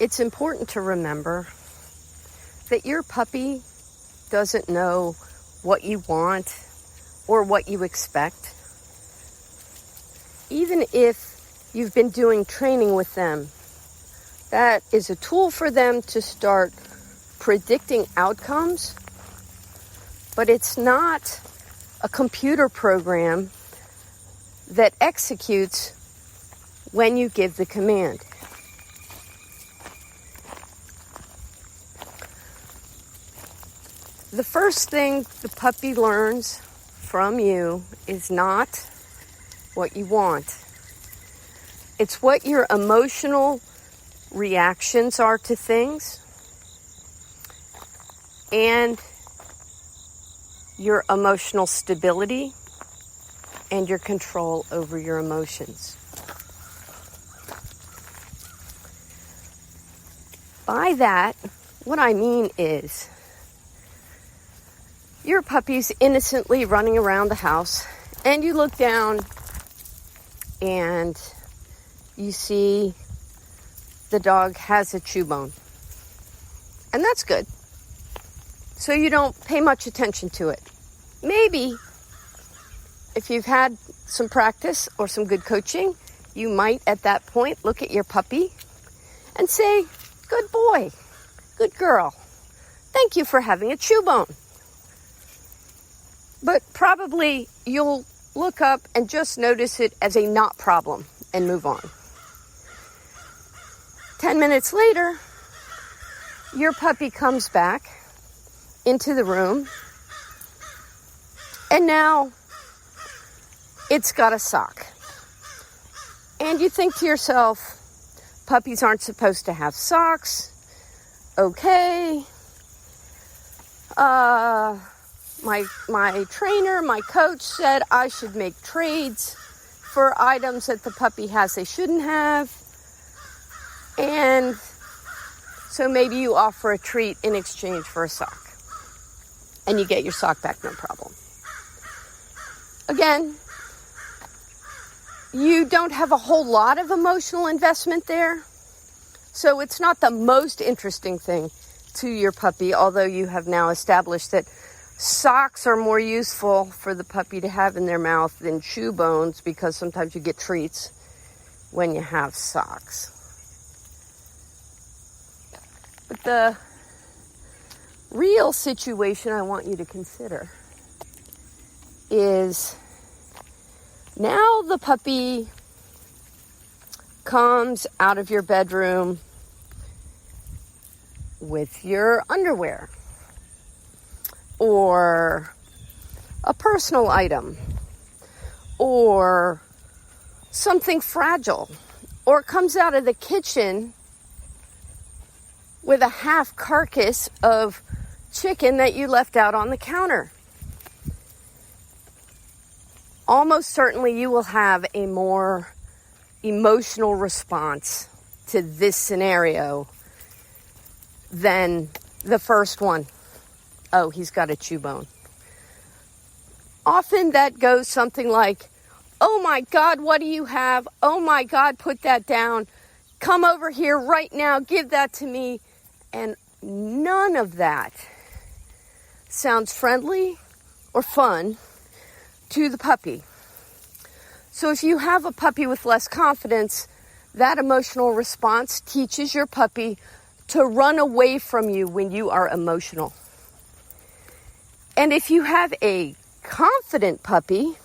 it's important to remember that your puppy doesn't know what you want or what you expect. Even if you've been doing training with them, that is a tool for them to start predicting outcomes, but it's not a computer program that executes when you give the command. The first thing the puppy learns from you is not what you want. It's what your emotional reactions are to things and your emotional stability and your control over your emotions. By that, what I mean is your puppy's innocently running around the house and you look down and you see the dog has a chew bone. And that's good. So you don't pay much attention to it. Maybe if you've had some practice or some good coaching, you might at that point look at your puppy and say, "Good boy, good girl. Thank you for having a chew bone." But probably you'll look up and just notice it as a not problem and move on. 10 minutes later, your puppy comes back into the room and now it's got a sock. And you think to yourself, puppies aren't supposed to have socks. Okay. My trainer, my coach said I should make trades for items that the puppy has they shouldn't have. And so maybe you offer a treat in exchange for a sock. And you get your sock back, no problem. Again, you don't have a whole lot of emotional investment there. So it's not the most interesting thing to your puppy, although you have now established that socks are more useful for the puppy to have in their mouth than chew bones, because sometimes you get treats when you have socks. But the real situation I want you to consider is now the puppy comes out of your bedroom with your underwear or a personal item or something fragile, or comes out of the kitchen with a half carcass of chicken that you left out on the counter. Almost certainly you will have a more emotional response to this scenario than the first one. Oh, he's got a chew bone. Often that goes something like, "Oh my God, what do you have? Oh my God, put that down. Come over here right now, give that to me." And none of that sounds friendly or fun to the puppy. So if you have a puppy with less confidence, that emotional response teaches your puppy to run away from you when you are emotional. And if you have a confident puppy,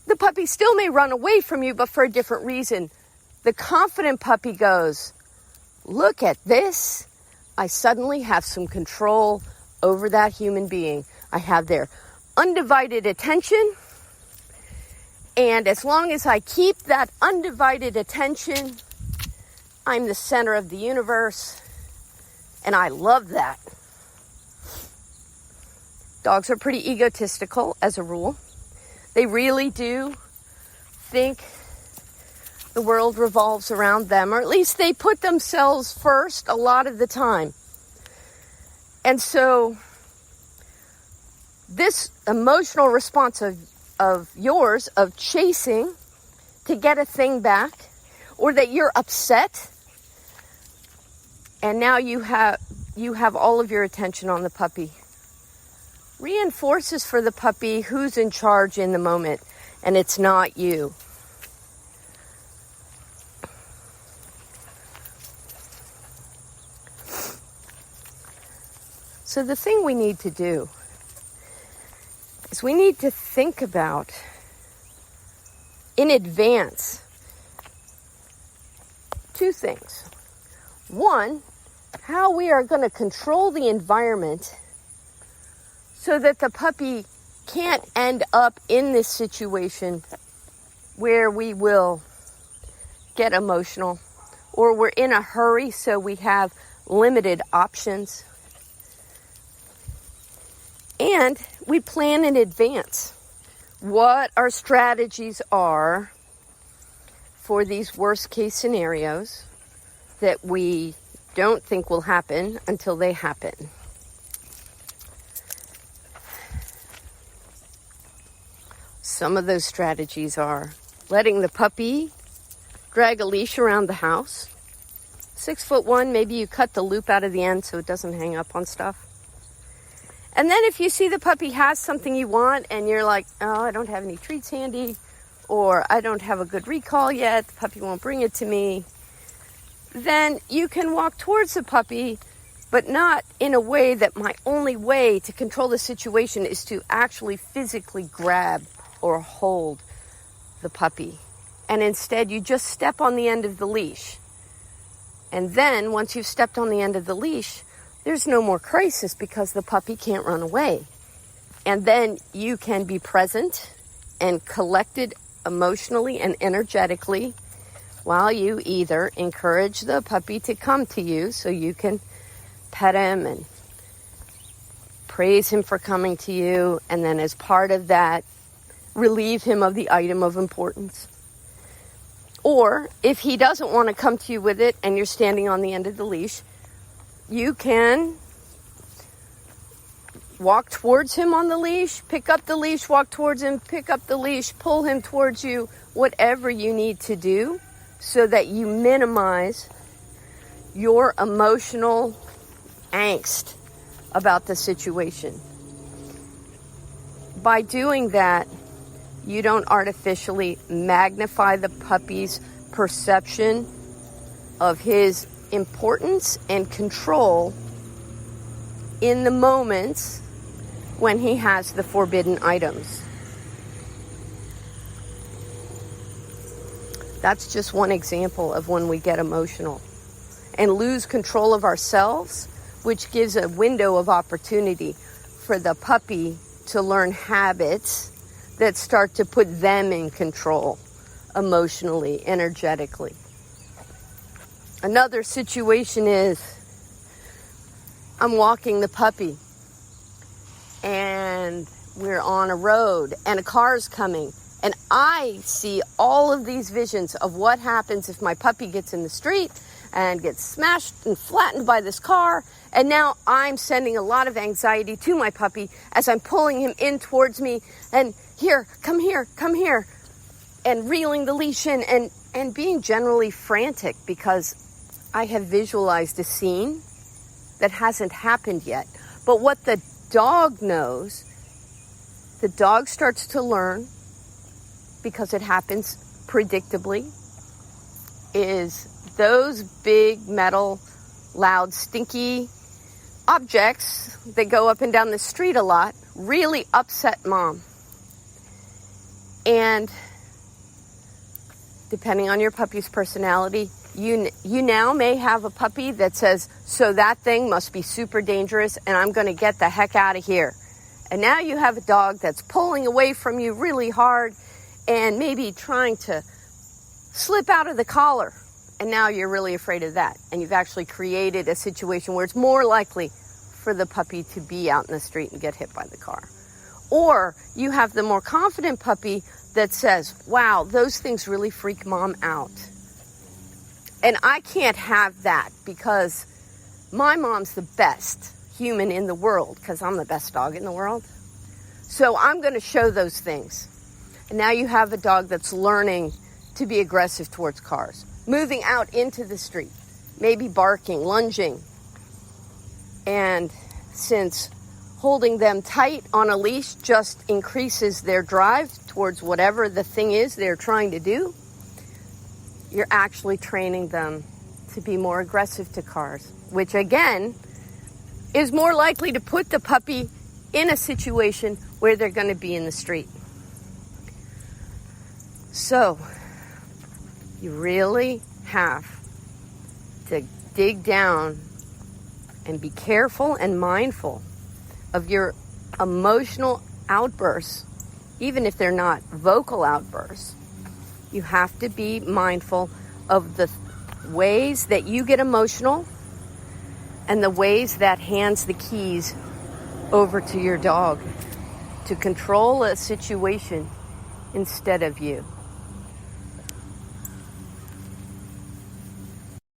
the puppy still may run away from you, but for a different reason. The confident puppy goes, "Look at this. I suddenly have some control over that human being. I have their undivided attention. And as long as I keep that undivided attention, I'm the center of the universe. And I love that." Dogs are pretty egotistical as a rule. They really do think the world revolves around them, or at least they put themselves first a lot of the time. And so this emotional response of yours, of chasing to get a thing back, or that you're upset And now you have all of your attention on the puppy. Reinforces for the puppy who's in charge in the moment, and it's not you. So the thing we need to do is we need to think about in advance two things. One, how we are going to control the environment so that the puppy can't end up in this situation where we will get emotional or we're in a hurry so we have limited options. And we plan in advance what our strategies are for these worst case scenarios that we don't think will happen until they happen. Some of those strategies are letting the puppy drag a leash around the house. 6'1", maybe you cut the loop out of the end so it doesn't hang up on stuff. And then if you see the puppy has something you want and you're like, oh, I don't have any treats handy, or I don't have a good recall yet, the puppy won't bring it to me, then you can walk towards the puppy, but not in a way that my only way to control the situation is to actually physically grab or hold the puppy. And instead, you just step on the end of the leash. And then, once you've stepped on the end of the leash, there's no more crisis because the puppy can't run away. And then you can be present and collected emotionally and energetically while you either encourage the puppy to come to you so you can pet him and praise him for coming to you, and then as part of that, relieve him of the item of importance. Or if he doesn't want to come to you with it and you're standing on the end of the leash, you can walk towards him on the leash, pick up the leash, walk towards him, pick up the leash, pull him towards you, whatever you need to do so that you minimize your emotional angst about the situation. By doing that, you don't artificially magnify the puppy's perception of his importance and control in the moments when he has the forbidden items. That's just one example of when we get emotional and lose control of ourselves, which gives a window of opportunity for the puppy to learn habits that start to put them in control emotionally, energetically. Another situation is I'm walking the puppy and we're on a road and a car's coming, and I see all of these visions of what happens if my puppy gets in the street and gets smashed and flattened by this car. And now I'm sending a lot of anxiety to my puppy as I'm pulling him in towards me and come here, and reeling the leash in and being generally frantic because I have visualized a scene that hasn't happened yet. But what the dog knows, the dog starts to learn because it happens predictably, is those big metal, loud, stinky objects that go up and down the street a lot really upset mom. And depending on your puppy's personality, you now may have a puppy that says, so that thing must be super dangerous and I'm going to get the heck out of here. And now you have a dog that's pulling away from you really hard and maybe trying to slip out of the collar. And now you're really afraid of that. And you've actually created a situation where it's more likely for the puppy to be out in the street and get hit by the car. Or you have the more confident puppy that says, wow, those things really freak mom out. And I can't have that because my mom's the best human in the world because I'm the best dog in the world. So I'm going to show those things. And now you have a dog that's learning to be aggressive towards cars, moving out into the street, maybe barking, lunging. And since holding them tight on a leash just increases their drive towards whatever the thing is they're trying to do, you're actually training them to be more aggressive to cars, which again is more likely to put the puppy in a situation where they're going to be in the street. So you really have to dig down and be careful and mindful of your emotional outbursts, even if they're not vocal outbursts. You have to be mindful of the ways that you get emotional and the ways that hands the keys over to your dog to control a situation instead of you.